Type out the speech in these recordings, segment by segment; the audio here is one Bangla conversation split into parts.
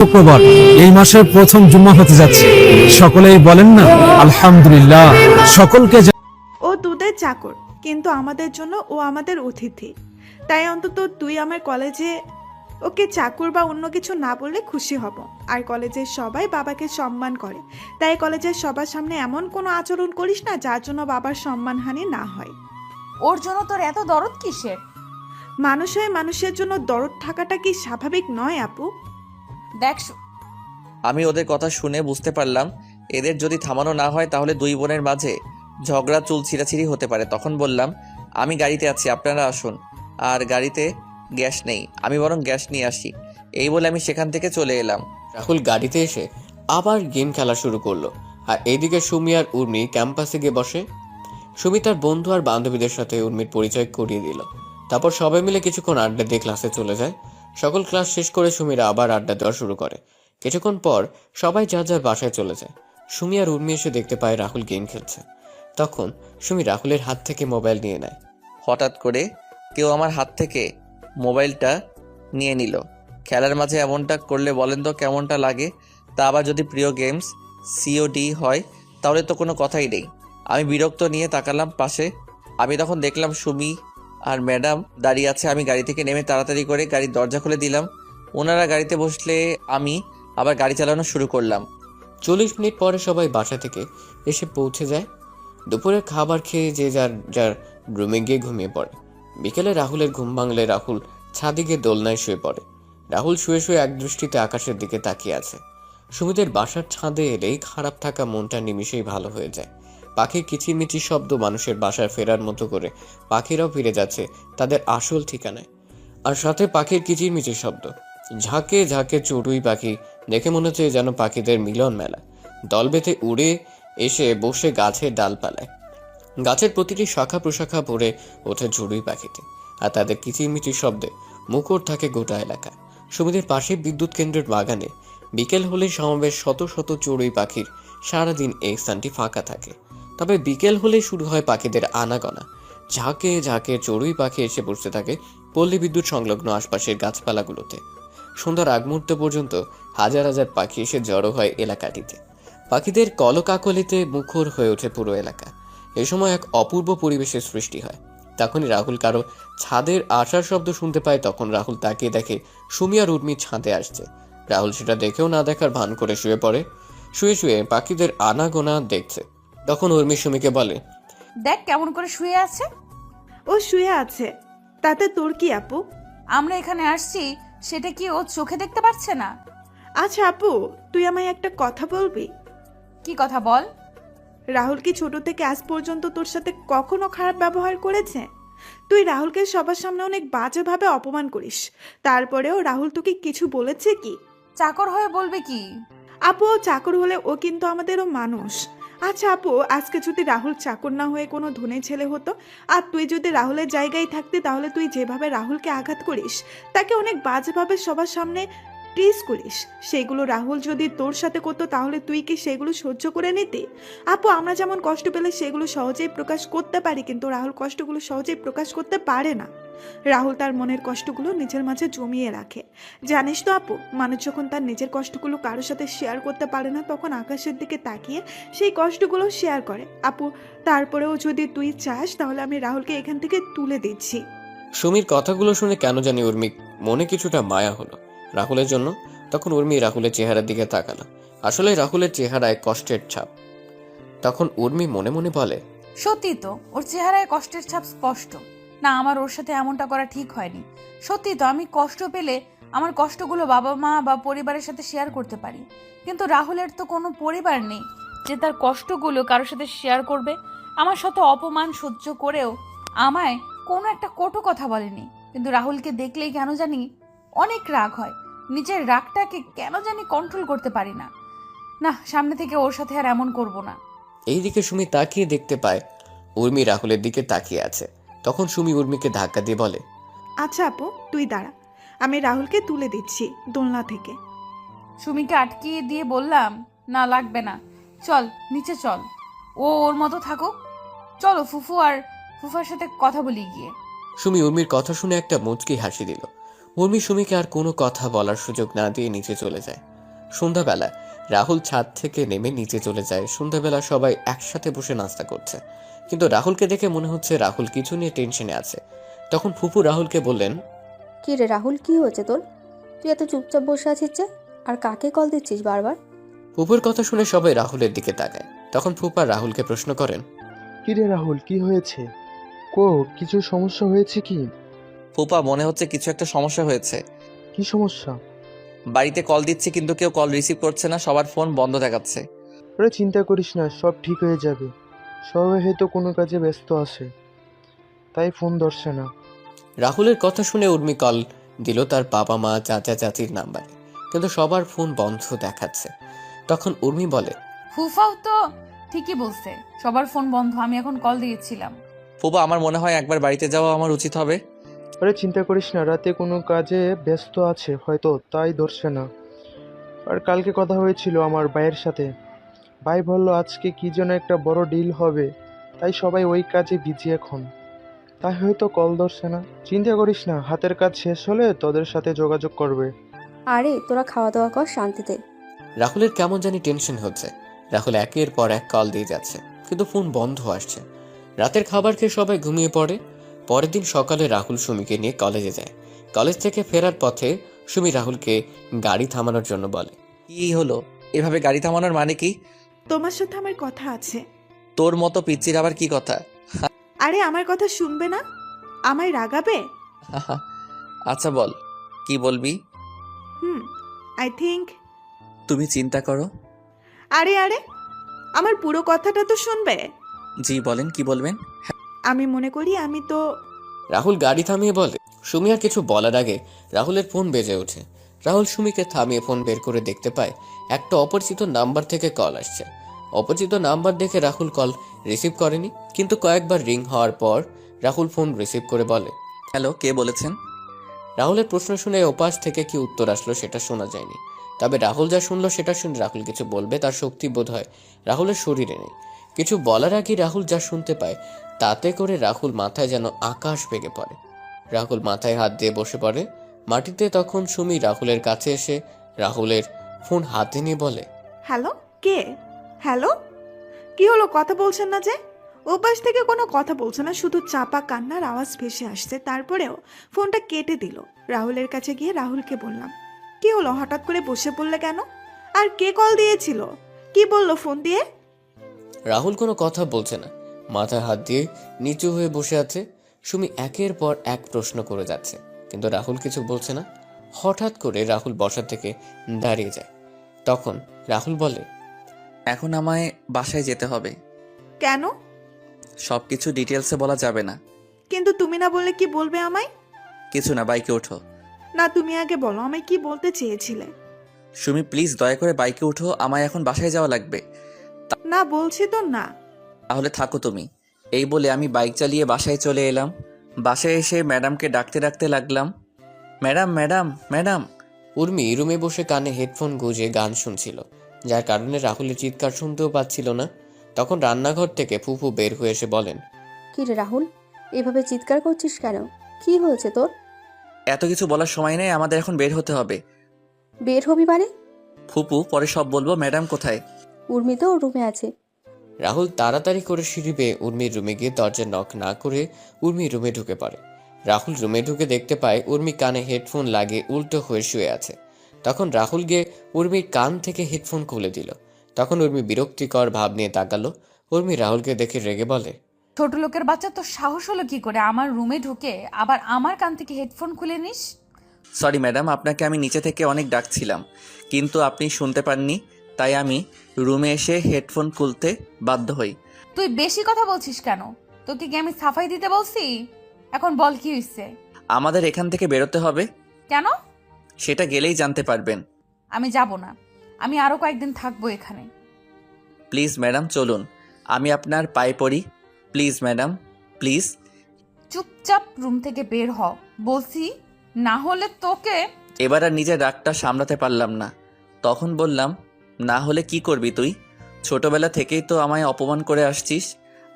শুক্রবার এই মাসের প্রথম জুম্মা হতে যাচ্ছে। সকলেই বলেন না আলহামদুলিল্লাহ। সকলকে ও তোদের চাকর, কিন্তু আমাদের জন্য ও আমাদের অতিথি। তাই অন্তত তুই আমার কলেজে ওকে চাকর বা অন্য কিছু না বললে খুশি হব। আর কলেজের সবাই বাবাকে সম্মান করে, তাই কলেজের সবার সামনে এমন কোনো আচরণ করিস না যার জন্য বাবার সম্মানহানি না হয়। ওর জন্য তোর এত দরদ কিসের? মানুষ হয়ে মানুষের জন্য দরদ থাকাটা কি স্বাভাবিক নয় আপু? দেখ আমি ওদের কথা শুনে বুঝতে পারলাম এদের যদি থামানো না হয় তাহলে দুই বোনের মাঝে ঝগড়া চুল ছিঁড়াছিঁড়ি হতে পারে। তখন বললাম, আমি গাড়িতে আছি, আপনারা আসুন। আর গাড়িতে গ্যাস নেই, আমি বরং গ্যাস নিয়ে আসি। এই বলে আমি সেখান থেকে চলে এলাম। রাহুল গাড়িতে এসে আবার গেম খেলা শুরু করলো। আর এইদিকে সুমি আর উর্মি ক্যাম্পাসে গিয়ে বসে। সুমি তার বন্ধু আর বান্ধবীদের সাথে উর্মির পরিচয় করিয়ে দিল। তারপর সবাই মিলে কিছুক্ষণ আড্ডা দিয়ে ক্লাসে চলে যায়। সকল ক্লাস শেষ করে সুমিরা আবার আড্ডা দেওয়া শুরু করে। কিছুক্ষণ পর সবাই যার যার বাসায় চলে যায়। সুমি আর উর্মি এসে দেখতে পায় রাহুল গেম খেলছে। তখন সুমি রাহুলের হাত থেকে মোবাইল নিয়ে নেয়। হঠাৎ করে কেউ আমার হাত থেকে মোবাইলটা নিয়ে নিল। খেলার মাঝে এমনটা করলে বলেন তো কেমনটা লাগে? তা আবার যদি প্রিয় গেমস সিওডি হয় তাহলে তো কোনো কথাই নেই। আমি বিরক্ত নিয়ে তাকালাম পাশে। আমি তখন দেখলাম সুমি আর ম্যাডাম দাঁড়িয়ে আছে। আমি গাড়ি থেকে নেমে তাড়াতাড়ি করে গাড়ির দরজা খুলে দিলাম। ওনারা গাড়িতে বসলে আমি আবার গাড়ি চালানো শুরু করলাম। 40 মিনিট পরে সবাই বাসা থেকে এসে পৌঁছে যায়। দুপুরের খাবার খেয়ে যে যার যার রুমে গিয়ে ঘুমিয়ে পড়ে। বিকেলে রাহুলের ঘুম ভাঙলে রাহুল ছাদে গিয়ে দোলনায় শুয়ে পড়ে। রাহুল শুয়ে শুয়ে এক দৃষ্টিতে আকাশের দিকে তাকিয়ে আছে। সুমিদের বাসার ছাদে এলেই খারাপ থাকা মনটা নিমিষেই ভালো হয়ে যায়। পাখির কিচিরমিচির শব্দ মানুষের বাসায় ফেরার মতো করে পাখিরাও ফিরে যাচ্ছে তাদের আসল ঠিকানায়। আর সাথে পাখির কিচিরমিচির শব্দ, ঝাঁকে ঝাঁকে চড়ুই পাখি দেখে মনে হচ্ছে যেন পাখিদের মিলন মেলা। দল বেঁধে উড়ে এসে বসে গাছের ডালপালায়। গাছের প্রতিটি শাখা প্রশাখা ভরে ওঠে চড়ুই পাখিতে, আর তাদের কিচিরমিচির শব্দে মুখর থাকে গোটা এলাকা। সুমিদের পাশে বিদ্যুৎ কেন্দ্রের বাগানে বিকেল হলে সমাবেশ শত শত চড়ুই পাখির। সারাদিন এই স্থানটি ফাঁকা থাকে, তবে বিকেল হলে শুরু হয় পাখিদের আনাগোনা। ঝাঁকে ঝাঁকে চড়ুই পাখি এসে বসতে থাকে পল্লী বিদ্যুৎ সংলগ্ন আশপাশের গাছপালাগুলোতে। সন্ধ্যার আগ মুহূর্ত পর্যন্ত হাজার হাজার পাখি এসে জড়ো হয় এলাকাটিতে। পাখিদের কলকাকলিতে মুখর হয়ে ওঠে পুরো এলাকা। এ সময় এক অপূর্ব পরিবেশের সৃষ্টি হয়। তখনই রাহুল কারো ছাদের আসার শব্দ শুনতে পায়। তখন রাহুল তাকিয়ে দেখে সুমি আর উর্মি ছাদে আসছে। রাহুল সেটা দেখেও না দেখার ভান করে শুয়ে পড়ে। শুয়ে শুয়ে পাখিদের আনাগোনা দেখছে। তখন উর্মি সুমিকে বলে, দেখ কেমন করে শুয়ে আছে। ও শুয়ে আছে, তাতে তোর কি আপু? আমরা এখানে আসছি সেটা কি ও চোখে দেখতে পাচ্ছে না? আচ্ছা আপু, তুই আমায় একটা কথা বলবি? কি কথা বল। রাহুল কি ছোট থেকে আজ পর্যন্ত তোর সাথে কখনো খারাপ ব্যবহার করেছে? তুই রাহুলকে সবার সামনে অনেক বাজেভাবে অপমান করিস, তারপরেও রাহুল তোকে কিছু বলেছে কি? চাকর হয়ে বলবে কি? আপু, ও চাকর হলে ও কিন্তু আমাদেরও মানুষ। আচ্ছা আপু, আজকে যদি রাহুল চাকর না হয়ে কোনো ধনী ছেলে হতো, আর তুই যদি রাহুলের জায়গায় থাকতি, তাহলে তুই যেভাবে রাহুলকে আঘাত করিস, তাকে অনেক বাজেভাবে সবার সামনে টিজ করিস, সেগুলো রাহুল যদি তোর সাথে করতো তাহলে তুই কি সেগুলো সহ্য করে নিতি? আপু, আমরা যেমন কষ্ট পেলে সেগুলো সহজেই প্রকাশ করতে পারি, কিন্তু রাহুল কষ্টগুলো সহজেই প্রকাশ করতে পারে না। রাহুল তার মনের কষ্টগুলো নিজের মাঝে জমিয়ে রাখে। জানিস তো আপু, মানুষ যখন তার নিজের কষ্টগুলো কারোর সাথে শেয়ার করতে পারে না, তখন আকাশের দিকে তাকিয়ে সেই কষ্টগুলো শেয়ার করে। আপু, তারপরেও যদি তুই চাস তাহলে আমি রাহুলকে এখান থেকে তুলে দিচ্ছি। সুমির কথাগুলো শুনে কেন জানি উর্মির মনে কিছুটা মায়া হলো রাহুলের জন্য। তখন উর্মি রাহুলের চেহারার দিকে তাকালো। আসলে রাহুলের চেহারায় কষ্টের ছাপ। তখন উর্মি মনে মনে বলে, সত্যি তো, ওর চেহারায় কষ্টের ছাপ স্পষ্ট। না, আমার ওর সাথে এমনটা করা ঠিক হয়নি। সত্যি তো, আমি কষ্ট পেলে আমার কষ্টগুলো বাবা মা বা পরিবারের সাথে শেয়ার করতে পারি, কিন্তু রাহুলের তো কোনো পরিবার নেই যে তার কষ্টগুলো কারোর সাথে শেয়ার করবে। আমার শত অপমান সহ্য করেও আমায় কোনো একটা কটু কথা বলেনি, কিন্তু রাহুলকে দেখলেই কেন জানি অনেক রাগ হয়। নিজের রাগটাকে কেন জানি কন্ট্রোল করতে পারি না। না, সামনে থেকে ওর সাথে আর এমন করব না। এইদিকে সুমি তাকিয়ে দেখতে পায় উর্মি রাহুলের দিকে তাকিয়ে আছে। তখন সুমি উর্মিকে ধাক্কা দিয়ে বলে, আচ্ছা আপু, তুই দাঁড়া, আমি রাহুলকে তুলে দিচ্ছি দোলনা থেকে। সুমিকে আটকিয়ে দিয়ে বললাম, না লাগবে না, চল নিচে চল, ও ওর মতো থাকুক। চলো ফুফু আর ফুফার সাথে কথা বলি গিয়ে। সুমি উর্মির কথা শুনে একটা মুচকি হাসি দিল। উর্মি সুমিকে আর কোনো কথা বলার সুযোগ না দিয়ে নিচে চলে যায়। সন্ধ্যাবেলা রাহুল ছাদ থেকে নেমে নিচে চলে যায়। সন্ধ্যাবেলা সবাই একসাথে বসে নাস্তা করছে, কিন্তু রাহুলকে দেখে মনে হচ্ছে রাহুল কিছু নিয়ে টেনশনে আছে। তখন ফুপু রাহুলকে বললেন, কি রে রাহুল, কি হয়েছে তোর? তুই এত চুপচাপ বসে আছিস যে? আর কাকে কল দিচ্ছিস বারবার? ফুপুর কথা শুনে সবাই রাহুলের দিকে তাকায়। তখন ফুপা রাহুলকে প্রশ্ন করেন, কি রে রাহুল, কি হয়েছে? কিছু সমস্যা হয়েছে কি? ফুপা, মনে হচ্ছে কিছু একটা সমস্যা হয়েছে। কি সমস্যা? বাড়িতে কল দিচ্ছি কিন্তু কেউ কল রিসিভ করছে না, সবার ফোন বন্ধ দেখাচ্ছে। আরে চিন্তা করিস না, সব ঠিক হয়ে যাবে। সবাই হয়তো কোনো কাজে ব্যস্ত আছে, তাই ফোন ধরছে না। রাহুলের কথা শুনে উর্মি কল দিল তার বাবা মা চাচা চাচির নাম্বারে, কিন্তু সবার ফোন বন্ধ দেখাচ্ছে। তখন উর্মি বলে, ফুফাও তো ঠিকই বলছে, সবার ফোন বন্ধ। আমি এখন কল দিয়েছিলাম। ফুপা, আমার মনে হয় একবার বাড়িতে যাওয়া আমার উচিত হবে। আরে চিন্তা করিস না, রাতে কোনো কাজে ব্যস্ত আছে হয়তো, তাই ধরছে না। আর কালকে কথা হয়েছিল আমার ভাইয়ের সাথে। ভাই বলল আজকে কি যেন একটা বড় ডিল হবে, তাই সবাই ওই কাজে বিজি এখন, তাই হয়তো কল ধরছে না। চিন্তা করিস না, হাতের কাজ শেষ হলে তোদের সাথে যোগাযোগ করবে। আরে তোরা খাওয়া দাওয়া কর শান্তিতে। রাহুলের কেমন জানি টেনশন হচ্ছে। রাহুল একের পর এক কল দিয়ে যাচ্ছে, কিন্তু ফোন বন্ধ আসছে। রাতের খাবার খেয়ে সবাই ঘুমিয়ে পড়ে। পরের দিন সকালে রাহুল সুমিকে নিয়ে কলেজে যায়। কলেজ থেকে ফেরার পথে সুমি রাহুলকে গাড়ি থামানোর জন্য বলে। কি হলো? এভাবে গাড়ি থামানোর মানে কি? তোমার সাথে আমার কথা আছে। তোর মতো পিচ্চির আবার কি কথা? আরে আমার কথা শুনবে না? আমায় রাগাবে? আচ্ছা বল, কি বলবি? I think. তুমি চিন্তা করো। আরে আরে, আমার পুরো কথাটা তো শুনবে। জি বলেন, কি বলবেন? আমি মনে করি আমি তো রাহুল গাড়ি থামিয়ে বলে। সুমি আর কিছু বলার আগে রাহুলের ফোন বেজে ওঠে। রাহুল সুমিকে থামিয়ে ফোন বের করে দেখতে পায় একটা অপরিচিত নাম্বার থেকে কল আসছে। অপরিচিত নাম্বার দেখে রাহুল কল রিসিভ করেনি, কিন্তু কয়েকবার রিং হওয়ার পর রাহুল ফোন রিসিভ করে বলে, হ্যালো, কে বলেছেন? রাহুলের প্রশ্ন শুনে ওপাশ থেকে কি উত্তর আসলো সেটা শোনা যায়নি। তবে রাহুল যা শুনলো সেটা শুনে রাহুল কিছু বলবে তার শক্তি বোধ হয় রাহুলের শরীরে নেই। কিছু বলার আগে রাহুল যা শুনতে পায় তাতে করে রাহুল মাথায় যেন আকাশ ভেঙে পড়ে। রাহুল মাথায় হাত দিয়ে বসে পড়ে মাটিতে। তখন সুমি রাহুলের কাছে এসে রাহুলের ফোন হাতে নিয়ে বলে, হ্যালো, কে? হ্যালো, কি হলো? কথা বলছেন না যে? ওপাশ থেকে কোনো কথা বলছে না, শুধু চাপা কান্নার আওয়াজ ভেসে আসছে। তারপরেও ফোনটা কেটে দিল। রাহুলের কাছে গিয়ে রাহুলকে বললাম, কি হলো, হঠাৎ করে বসে পড়লে কেন? আর কে কল দিয়েছিল? কি বললো ফোন দিয়ে? রাহুল কোনো কথা বলছে না, মাথায় হাত দিয়ে নিচু হয়ে বসে আছে। সুমি একের পর এক প্রশ্ন করে যাচ্ছে, কিন্তু রাহুল কিছু বলছে না। হঠাৎ করে রাহুল বসা থেকে দাঁড়িয়ে যায়। তখন রাহুল বলে, এখন আমায় বাসায় যেতে হবে। কেন? সবকিছু ডিটেলসে বলা যাবে না। কিন্তু তুমি না বললে কি বলবে আমায়? কিছু না, বাইকে ওঠো। না, তুমি আগে বলো আমায় কি বলতে চেয়েছিলে। সুমি প্লিজ দয়া করে বাইকে ওঠো, আমায় এখন বাসায় যাওয়া লাগবে। না বলছি তো না। তাহলে থাকো তুমি। এই বলে আমি বাইক চালিয়ে বাসায় চলে এলাম। বাসায় এসে ম্যাডামকে ডাকতে ডাকতে লাগলাম, ম্যাডাম ম্যাডাম ম্যাডাম। উর্মি রুমে বসে কানে হেডফোন গুঁজে গান শুনছিল, যার কারণে রাহুলের চিৎকার শুনতেও পাচ্ছিল না। তখন রান্নাঘর থেকে ফুফু বের হয়ে এসে বলেন, কি রে রাহুল, এভাবে চিৎকার করছিস কেন? কি হয়েছে তোর? এত কিছু বলার সময় নেই, আমাদের এখন বের হতে হবে। বের হবি মানে? ফুপু, পরে সব বলবো। ম্যাডাম কোথায়? উর্মি তো ওর রুমে আছে। রাহুল তাড়াতাড়ি করে সিঁড়ি বেয়ে উর্মির রুমে গিয়ে দরজা নক না করে উর্মির রুমে ঢুকে পড়ে। রাহুল রুমে ঢুকে দেখতে পায় উর্মি কানে হেডফোন লাগিয়ে উল্টো হয়ে শুয়ে আছে। তখন রাহুল গিয়ে উর্মির কান থেকে হেডফোন খুলে দিল। তখন উর্মি বিরক্তিকর ভাব নিয়ে তাকালো। উর্মি রাহুলকে দেখে রেগে বলে, ছোট লোকের বাচ্চা, তো সাহস হলো কি করে আমার রুমে ঢুকে আবার আমার কান থেকে হেডফোন খুলে নিস? সরি ম্যাডাম, আপনাকে আমি নিচে থেকে অনেক ডাকছিলাম, কিন্তু আপনি শুনতে পাননি, তাই আমি রুমে এসে হেডফোন খুলতে বাধ্য হই। তুই বেশি কথা বলছিস কেন? তোকে কি আমি সাফাই দিতে বলছি? এখন বল কি হইছে? আমাদের এখান থেকে বেরোতে হবে। কেন? সেটা গেলেই জানতে পারবেন। আমি যাব না, আমি আরো কয়েকদিন থাকবো এখানে। প্লিজ ম্যাডাম চলুন, আমি আপনার পায়ে পড়ি। Please madam, please. চুপচাপ রুম থেকে বের হ বলছি, না হলে তোকে। এবার আর নিজের রাগটা সামলাতে পারলাম না। তখন বললাম, না হলে কি করবি তুই? ছোটবেলা থেকেই তো আমায় অপমান করে আসছিস,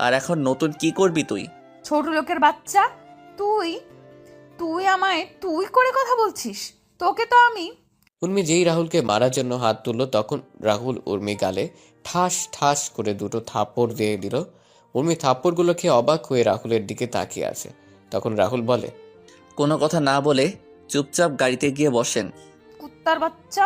আর এখন নতুন কি করবি তুই? ছোট লোকের বাচ্চা, তুই তুই আমায় তুই করে কথা বলছিস? তোকে তো আমি। উর্মি যেই রাহুলকে মারার জন্য হাত তুললো তখন রাহুল উর্মি গালে ঠাস ঠাস করে দুটো থাপ্পড় দিয়ে দিল। উর্মি থাপ্পড়গুলো খেয়ে অবাক হয়ে রাহুলের দিকে তাকিয়ে আছে। তখন রাহুল বলে, কোনো কথা না বলে চুপচাপ গাড়িতে গিয়ে বসেন। কুত্তার বাচ্চা,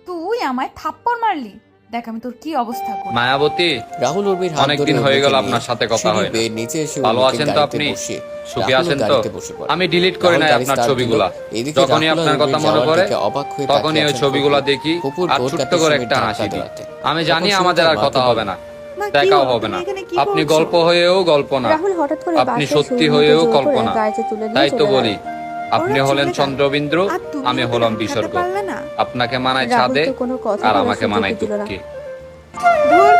তুই আমায় থাপ্পড় মারলি, দেখ আমি তোর কি অবস্থা করি। মায়াবতী, রাহুল উর্মির হাত ধরে অনেকদিন হয়ে গেল উর্মিকে আপনার নিয়ে সাথে কথা সিঁড়ি হয় না। বেয়ে নিচে এসে ভালো উর্মিকে আছেন তো গাড়িতে আপনি? বসিয়ে সুখী রাহুলও আছেন তো? গাড়িতে বসে পড়ে। আমি ডিলিট করি রাহুল নাই গাড়ি আপনার start দিল। ছবিগুলা। এদিকে যখনই রাহুল আর আপনার কথা উর্মির মনে যাওয়ার পড়ে দিকে অবাক হয়ে তখনই তাকিয়ে ওই আছেন ছবিগুলা ফুপু। দেখি ফুপুর আর ঠোঁট ছোট্ট কাটতে করে সুমির একটা ধাক্কা হাসি দিই। দেওয়াতে। আমি জানি তখন আমাদের সুমি আর তার কথা মাকে হবে না, মা, কি দেখাও হলো? হবে তুমি না। এখানে কি আপনি করছো? গল্প হয়েও গল্প না, রাহুল হঠাৎ করে আপনি বাসায় সত্যি সুমিকে হয়েও জোর করে কল্পনা। গাড়িতে তুলে নিয়ে তাই তো চলে বলি, গেল। আপনি ওরা হলেন চলে গেল। চন্দ্রবিন্দু, আর তুমি আমি ওদের হলাম আটকাতে বিসর্গ। পারলে না? আপনাকে মানায় রাহুল ছাদে তো কোনো কথা আর বলার আমাকে সুযোগই মানায় দিল না। দুঃখে। ধুর,